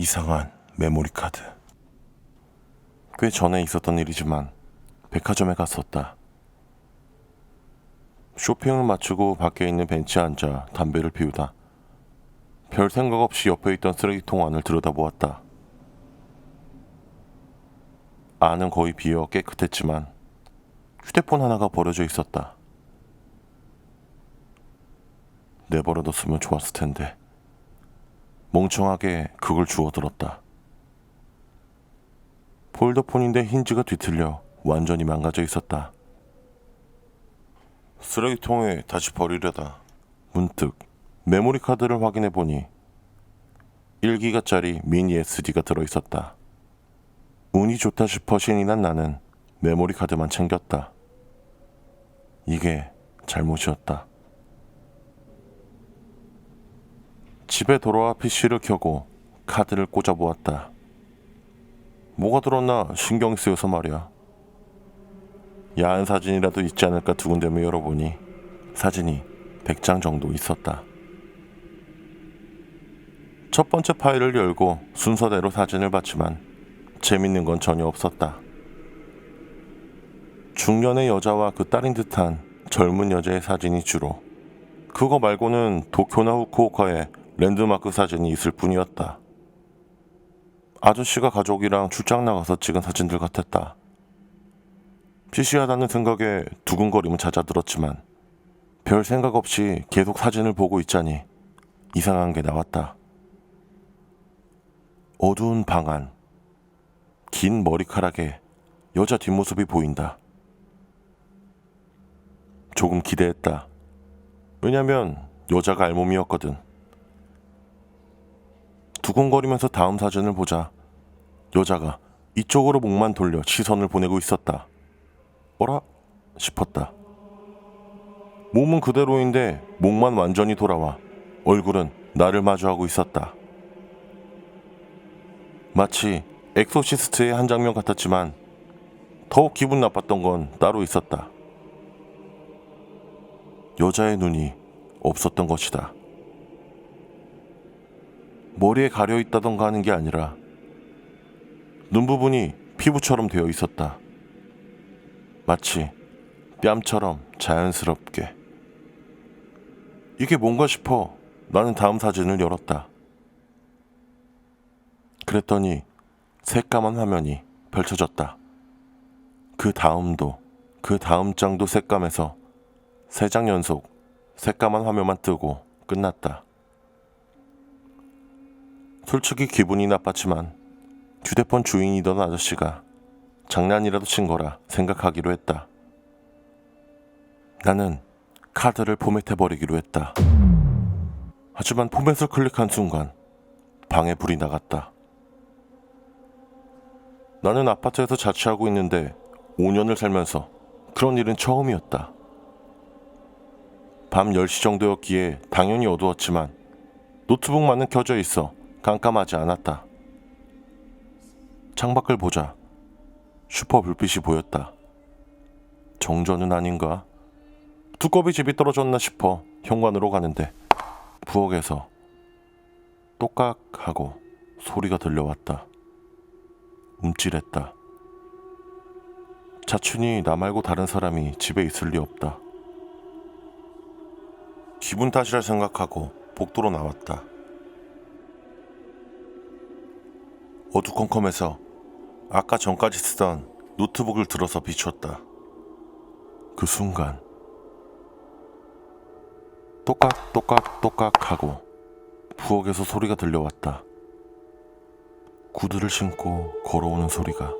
이상한 메모리 카드. 꽤 전에 있었던 일이지만 백화점에 갔었다. 쇼핑을 마치고 밖에 있는 벤치에 앉아 담배를 피우다 별 생각 없이 옆에 있던 쓰레기통 안을 들여다보았다. 안은 거의 비어 깨끗했지만 휴대폰 하나가 버려져 있었다. 내버려뒀으면 좋았을 텐데 멍청하게 그걸 주워들었다. 폴더폰인데 힌지가 뒤틀려 완전히 망가져 있었다. 쓰레기통에 다시 버리려다 문득 메모리 카드를 확인해 보니 1기가짜리 미니 SD가 들어있었다. 운이 좋다 싶어 신이 난 나는 메모리 카드만 챙겼다. 이게 잘못이었다. 집에 돌아와 PC를 켜고 카드를 꽂아보았다. 뭐가 들었나 신경이 쓰여서 말이야. 야한 사진이라도 있지 않을까 두근대며 열어보니 사진이 100장 정도 있었다. 첫 번째 파일을 열고 순서대로 사진을 봤지만 재밌는 건 전혀 없었다. 중년의 여자와 그 딸인 듯한 젊은 여자의 사진이 주로, 그거 말고는 도쿄나 후쿠오카의 랜드마크 사진이 있을 뿐이었다. 아저씨가 가족이랑 출장 나가서 찍은 사진들 같았다. 시시하다는 생각에 두근거림은 잦아들었지만 별 생각 없이 계속 사진을 보고 있자니 이상한 게 나왔다. 어두운 방 안, 긴 머리카락에 여자 뒷모습이 보인다. 조금 기대했다. 왜냐면 여자가 알몸이었거든. 두근거리면서 다음 사진을 보자 여자가 이쪽으로 목만 돌려 시선을 보내고 있었다. 어라? 싶었다. 몸은 그대로인데 목만 완전히 돌아와 얼굴은 나를 마주하고 있었다. 마치 엑소시스트의 한 장면 같았지만 더욱 기분 나빴던 건 따로 있었다. 여자의 눈이 없었던 것이다. 머리에 가려 있다던가 하는 게 아니라 눈 부분이 피부처럼 되어 있었다. 마치 뺨처럼 자연스럽게. 이게 뭔가 싶어 나는 다음 사진을 열었다. 그랬더니 새까만 화면이 펼쳐졌다. 그 다음도 그 다음 장도 새까매서 3장 연속 새까만 화면만 뜨고 끝났다. 솔직히 기분이 나빴지만 휴대폰 주인이던 아저씨가 장난이라도 친 거라 생각하기로 했다. 나는 카드를 포맷해버리기로 했다. 하지만 포맷을 클릭한 순간 방에 불이 나갔다. 나는 아파트에서 자취하고 있는데 5년을 살면서 그런 일은 처음이었다. 밤 10시 정도였기에 당연히 어두웠지만 노트북만은 켜져 있어 깜깜하지 않았다. 창밖을 보자 슈퍼 불빛이 보였다. 정전은 아닌가? 두꺼비 집이 떨어졌나 싶어 현관으로 가는데 부엌에서 똑깍 하고 소리가 들려왔다. 움찔했다. 자춘이 나 말고 다른 사람이 집에 있을 리 없다. 기분 탓이라 생각하고 복도로 나왔다. 어두컴컴해서 아까 전까지 쓰던 노트북을 들어서 비추었다. 그 순간 똑깍 똑깍 똑깍 하고 부엌에서 소리가 들려왔다. 구두를 신고 걸어오는 소리가.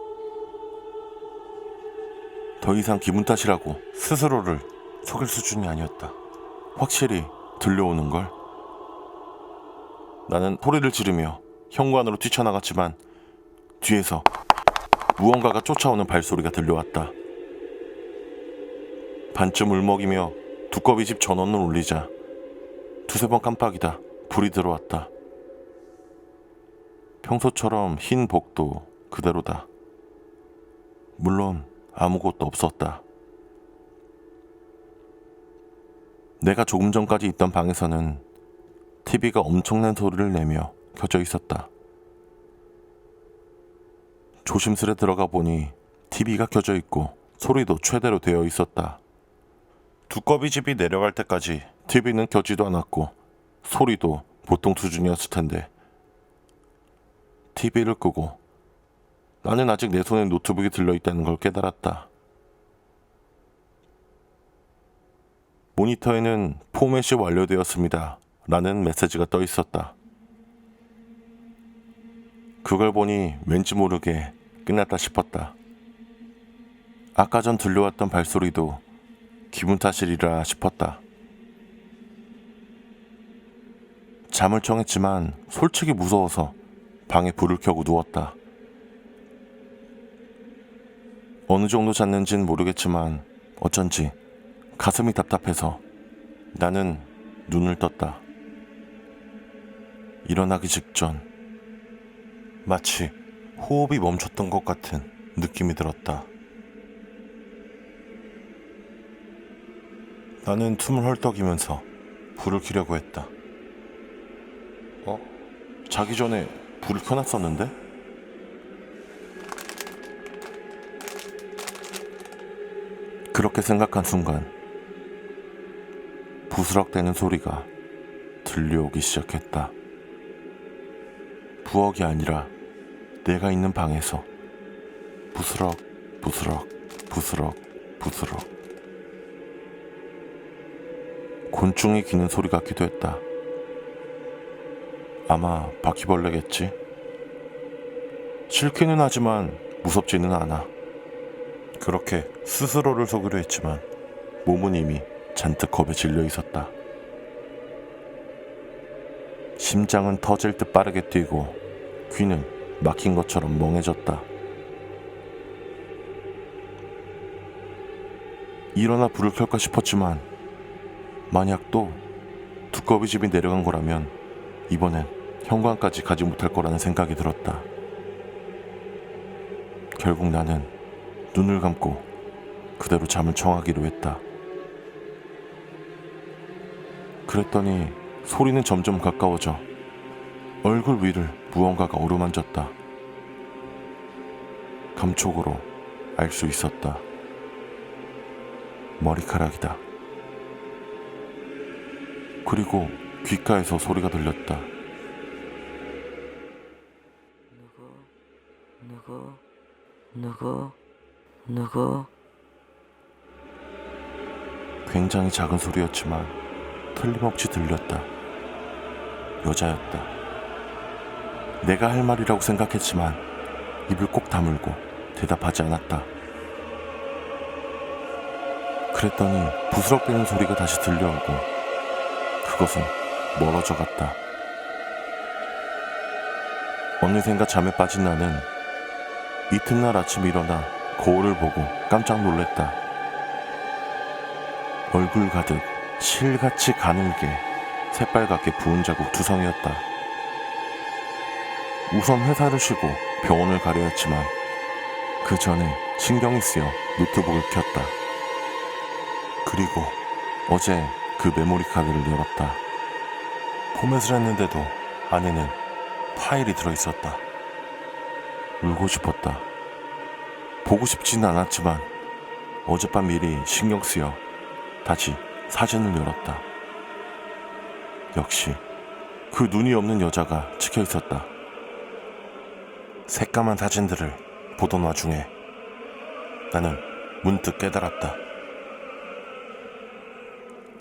더 이상 기분 탓이라고 스스로를 속일 수준이 아니었다. 확실히 들려오는걸. 나는 소리를 지르며 현관으로 뛰쳐나갔지만 뒤에서 무언가가 쫓아오는 발소리가 들려왔다. 반쯤 울먹이며 두꺼비 집 전원을 올리자 2-3번 깜빡이다 불이 들어왔다. 평소처럼 흰 복도 그대로다. 물론 아무것도 없었다. 내가 조금 전까지 있던 방에서는 TV가 엄청난 소리를 내며 켜져 있었다. 조심스레 들어가 보니 TV가 켜져 있고 소리도 최대로 되어 있었다. 두꺼비 집이 내려갈 때까지 TV는 켜지도 않았고 소리도 보통 수준이었을 텐데 TV를 끄고 나는 아직 내 손에 노트북이 들려있다는 걸 깨달았다. 모니터에는 포맷이 완료되었습니다 라는 메시지가 떠 있었다. 그걸 보니 왠지 모르게 끝났다 싶었다. 아까 전 들려왔던 발소리도 기분 탓이리라 싶었다. 잠을 청했지만 솔직히 무서워서 방에 불을 켜고 누웠다. 어느 정도 잤는진 모르겠지만 어쩐지 가슴이 답답해서 나는 눈을 떴다. 일어나기 직전 마치 호흡이 멈췄던 것 같은 느낌이 들었다. 나는 틈을 헐떡이면서 불을 켜려고 했다. 자기 전에 불을 켜놨었는데? 그렇게 생각한 순간 부스럭대는 소리가 들려오기 시작했다. 부엌이 아니라 내가 있는 방에서 부스럭 부스럭 부스럭 부스럭 곤충이 기는 소리 같기도 했다. 아마 바퀴벌레겠지? 싫기는 하지만 무섭지는 않아. 그렇게 스스로를 속이려 했지만 몸은 이미 잔뜩 겁에 질려 있었다. 심장은 터질 듯 빠르게 뛰고 귀는 막힌 것처럼 멍해졌다. 일어나 불을 켤까 싶었지만 만약 또 두꺼비 집이 내려간 거라면 이번엔 현관까지 가지 못할 거라는 생각이 들었다. 결국 나는 눈을 감고 그대로 잠을 청하기로 했다. 그랬더니 소리는 점점 가까워져 얼굴 위를 무언가가 어루만졌다. 감촉으로 알 수 있었다. 머리카락이다. 그리고 귓가에서 소리가 들렸다. 누구? 굉장히 작은 소리였지만 틀림없이 들렸다. 여자였다. 내가 할 말이라고 생각했지만 입을 꼭 다물고 대답하지 않았다. 그랬더니 부스럭대는 소리가 다시 들려오고 그것은 멀어져 갔다. 어느샌가 잠에 빠진 나는 이튿날 아침 일어나 거울을 보고 깜짝 놀랐다. 얼굴 가득 실같이 가늘게 새빨갛게 부은 자국 투성이었다. 우선 회사를 쉬고 병원을 가려 했지만 그 전에 신경이 쓰여 노트북을 켰다. 그리고 어제 그 메모리 카드를 열었다. 포맷을 했는데도 안에는 파일이 들어있었다. 울고 싶었다. 보고 싶지는 않았지만 어젯밤 일이 신경 쓰여 다시 사진을 열었다. 역시 그 눈이 없는 여자가 찍혀 있었다. 새까만 사진들을 보던 와중에 나는 문득 깨달았다.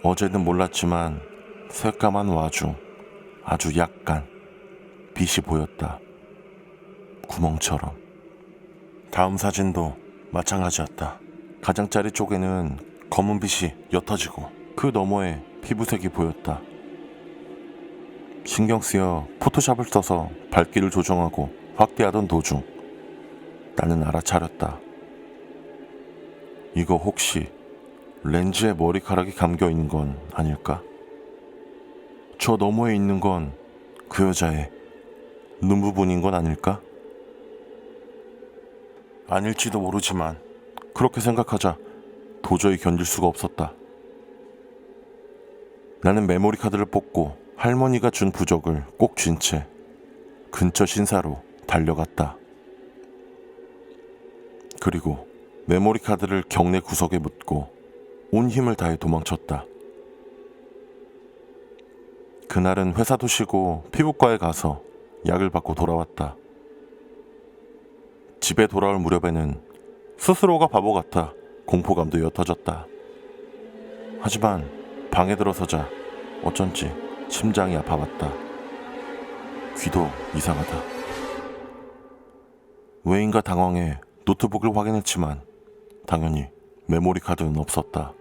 어제는 몰랐지만 새까만 와중 아주 약간 빛이 보였다. 구멍처럼. 다음 사진도 마찬가지였다. 가장자리 쪽에는 검은 빛이 옅어지고 그 너머에 피부색이 보였다. 신경 쓰여 포토샵을 써서 밝기를 조정하고 확대하던 도중 나는 알아차렸다. 이거 혹시 렌즈에 머리카락이 감겨있는 건 아닐까? 저 너머에 있는 건 그 여자의 눈 부분인 건 아닐까? 아닐지도 모르지만 그렇게 생각하자 도저히 견딜 수가 없었다. 나는 메모리 카드를 뽑고 할머니가 준 부적을 꼭 쥔 채 근처 신사로 달려갔다. 그리고 메모리 카드를 경내 구석에 묻고 온 힘을 다해 도망쳤다. 그날은 회사도 쉬고 피부과에 가서 약을 받고 돌아왔다. 집에 돌아올 무렵에는 스스로가 바보 같아 공포감도 옅어졌다. 하지만 방에 들어서자 어쩐지 심장이 아파왔다. 귀도 이상하다. 왜인가 당황해 노트북을 확인했지만 당연히 메모리 카드는 없었다.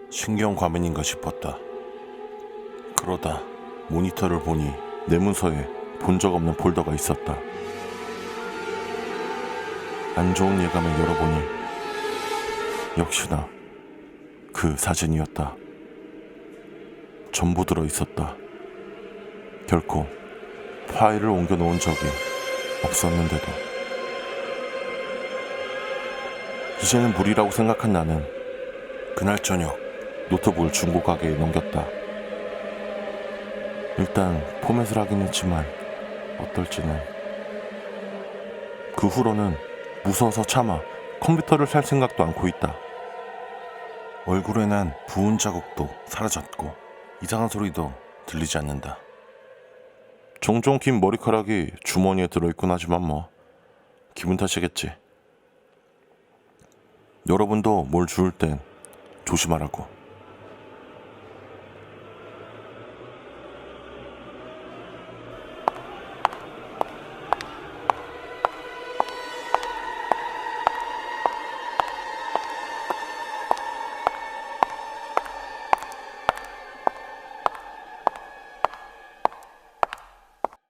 신경 과민인가 싶었다. 그러다 모니터를 보니 내 문서에 본 적 없는 폴더가 있었다. 안 좋은 예감을 열어보니 역시나 그 사진이었다. 전부 들어있었다. 결코 파일을 옮겨놓은 적이 없었는데도. 이제는 무리라고 생각한 나는 그날 저녁 노트북을 중고 가게에 넘겼다. 일단 포맷을 하긴 했지만 어떨지는. 그 후로는 무서워서 차마 컴퓨터를 살 생각도 않고 있다. 얼굴에 난 부은 자국도 사라졌고 이상한 소리도 들리지 않는다. 종종 긴 머리카락이 주머니에 들어있곤 하지만 뭐 기분 탓이겠지. 여러분도 뭘 주울 땐 조심하라고.